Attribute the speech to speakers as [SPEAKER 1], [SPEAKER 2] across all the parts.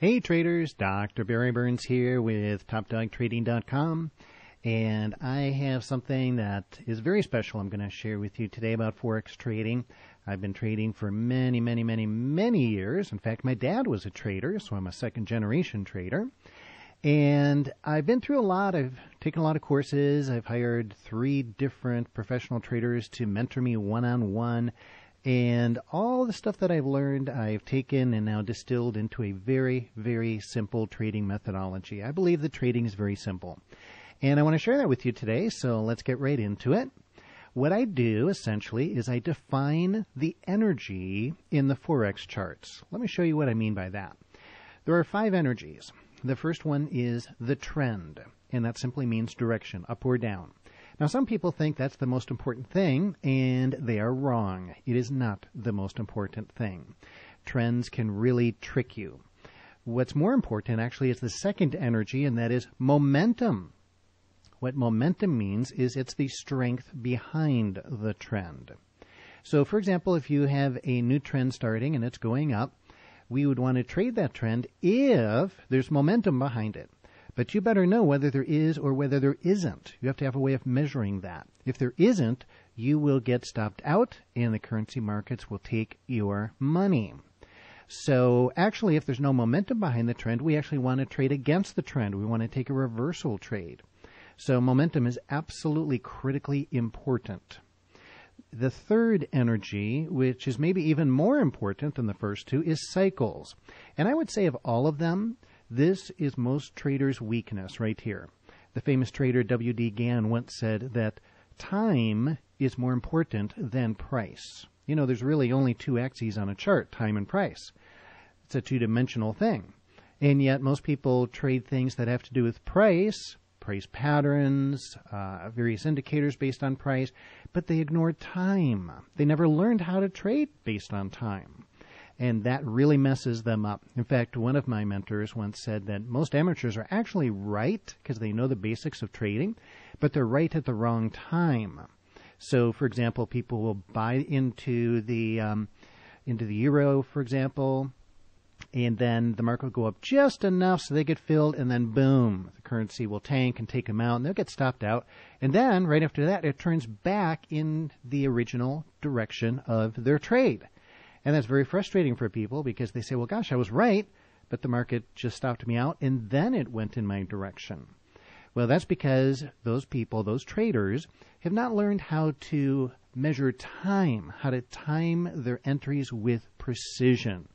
[SPEAKER 1] Hey traders, Dr. Barry Burns here with TopDogTrading.com, and I have something that is very special I'm going to share with you today about Forex trading. I've been trading for many years. In fact, my dad was a trader, so I'm a second-generation trader. And I've been through a lot. I've taken a lot of courses. I've hired 3 different professional traders to mentor me one-on-one. And all the stuff that I've learned, I've taken and now distilled into a very simple trading methodology. I believe that trading is very simple. And I want to share that with you today, so let's get right into it. What I do, essentially, is I define the energy in the Forex charts. Let me show you what I mean by that. There are 5 energies. The first one is the trend, and that simply means direction, up or down. Now, some people think that's the most important thing, and they are wrong. It is not the most important thing. Trends can really trick you. What's more important, actually, is the second energy, and that is momentum. What momentum means is it's the strength behind the trend. So, for example, if you have a new trend starting and it's going up, we would want to trade that trend if there's momentum behind it. But you better know whether there is or whether there isn't. You have to have a way of measuring that. If there isn't, you will get stopped out and the currency markets will take your money. So actually, if there's no momentum behind the trend, we actually want to trade against the trend. We want to take a reversal trade. So momentum is absolutely critically important. The third energy, which is maybe even more important than the first 2, is cycles. And I would say of all of them, this is most traders' weakness right here. The famous trader W.D. Gann once said that time is more important than price. You know, there's really only 2 axes on a chart, time and price. It's a 2-dimensional thing. And yet most people trade things that have to do with price patterns, various indicators based on price, but they ignore time. They never learned how to trade based on time. And that really messes them up. In fact, one of my mentors once said that most amateurs are actually right because they know the basics of trading, but they're right at the wrong time. So, for example, people will buy into the euro, for example, and then the market will go up just enough so they get filled, and then boom, the currency will tank and take them out, and they'll get stopped out. And then, right after that, it turns back in the original direction of their trade. And that's very frustrating for people because they say, well, gosh, I was right, but the market just stopped me out, and then it went in my direction. Well, that's because those people, those traders, have not learned how to measure time, how to time their entries with precision.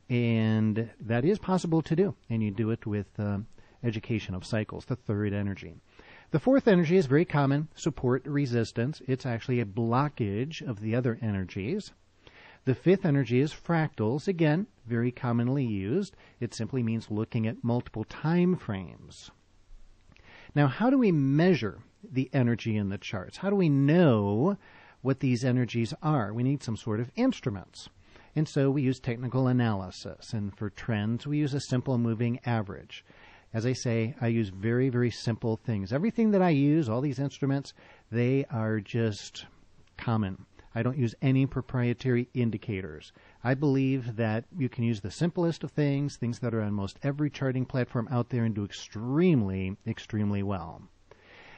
[SPEAKER 1] And that is possible to do, and you do it with education of cycles, the third energy. The fourth energy is very common, support resistance. It's actually a blockage of the other energies. The fifth energy is fractals, again, very commonly used. It simply means looking at multiple time frames. Now, how do we measure the energy in the charts? How do we know what these energies are? We need some sort of instruments. And so we use technical analysis. And for trends, we use a simple moving average. As I say, I use very simple things. Everything that I use, all these instruments, they are just common. I don't use any proprietary indicators. I believe that you can use the simplest of things that are on most every charting platform out there, and do extremely well.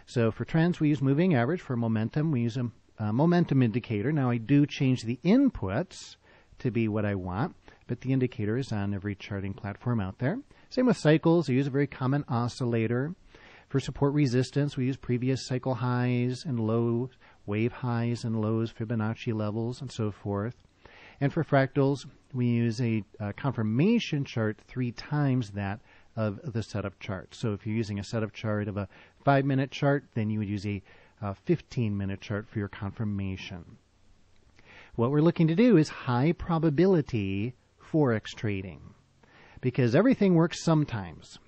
[SPEAKER 1] So for trends, we use moving average. For momentum, we use a momentum indicator. Now, I do change the inputs to be what I want, but the indicator is on every charting platform out there. Same with cycles. I use a very common oscillator. For support resistance, we use previous cycle highs and lows, wave highs and lows, Fibonacci levels, and so forth. And for fractals, we use a confirmation chart 3 times that of the setup chart. So if you're using a setup chart of a 5-minute chart, then you would use a 15-minute chart for your confirmation. What we're looking to do is high probability Forex trading, because everything works sometimes,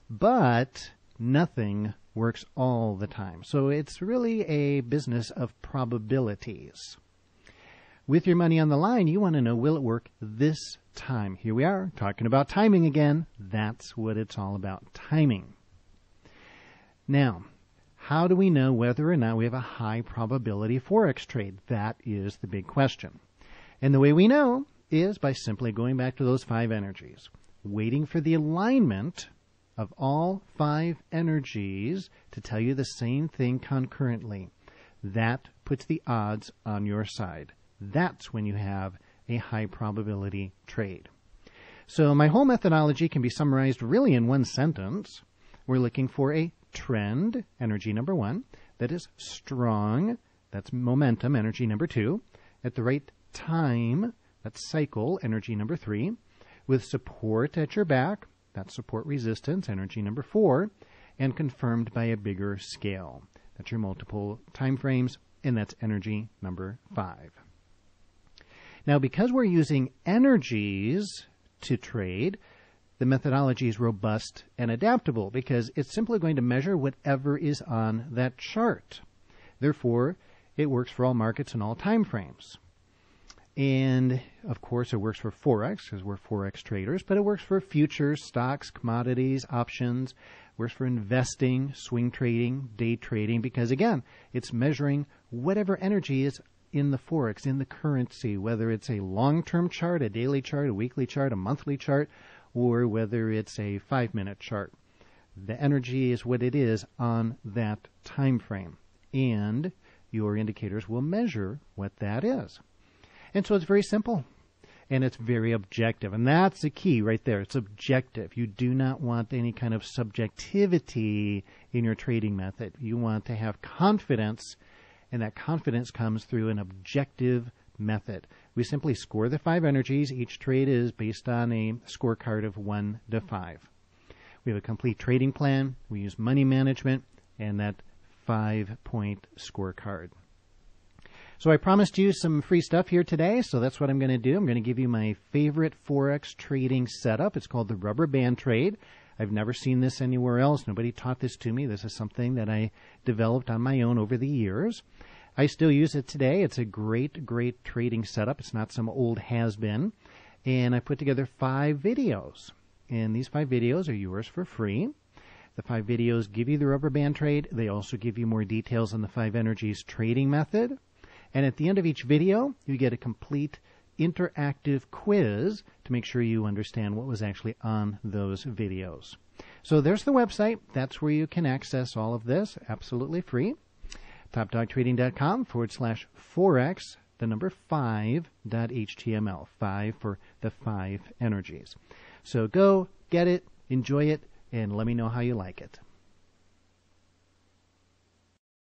[SPEAKER 1] but nothing works all the time. So it's really a business of probabilities. With your money on the line, you want to know, will it work this time? Here we are talking about timing again. That's what it's all about, timing. Now, how do we know whether or not we have a high probability Forex trade? That is the big question. And the way we know is by simply going back to those 5 energies. waiting for the alignment of all 5 energies to tell you the same thing concurrently. That puts the odds on your side. That's when you have a high probability trade. So my whole methodology can be summarized really in one sentence. We're looking for a trend, energy number 1, that is strong, that's momentum, energy number 2, at the right time, that's cycle, energy number 3, with support at your back, that's support resistance, energy number 4, and confirmed by a bigger scale. That's your multiple time frames, and that's energy number 5. Now, because we're using energies to trade, the methodology is robust and adaptable because it's simply going to measure whatever is on that chart. Therefore, it works for all markets and all time frames. And, of course, it works for Forex because we're Forex traders, but it works for futures, stocks, commodities, options. It works for investing, swing trading, day trading because, again, it's measuring whatever energy is in the Forex, in the currency, whether it's a long-term chart, a daily chart, a weekly chart, a monthly chart, or whether it's a 5-minute chart. The energy is what it is on that time frame, and your indicators will measure what that is. And so it's very simple, and it's very objective, and that's the key right there. It's objective. You do not want any kind of subjectivity in your trading method. You want to have confidence, and that confidence comes through an objective method. We simply score the 5 energies. Each trade is based on a scorecard of 1 to 5. We have a complete trading plan. We use money management and that 5-point scorecard. So I promised you some free stuff here today, so that's what I'm going to do. I'm going to give you my favorite Forex trading setup. It's called the rubber band trade. I've never seen this anywhere else. Nobody taught this to me. This is something that I developed on my own over the years. I still use it today. It's a great, great trading setup. It's not some old has-been. And I put together 5 videos. And these 5 videos are yours for free. The 5 videos give you the rubber band trade. They also give you more details on the 5 energies trading method. And at the end of each video, you get a complete interactive quiz to make sure you understand what was actually on those videos. So there's the website. That's where you can access all of this absolutely free. TopDogTrading.com/Forex, the number 5.html, 5 for the 5 energies. So go, get it, enjoy it, and let me know how you like it.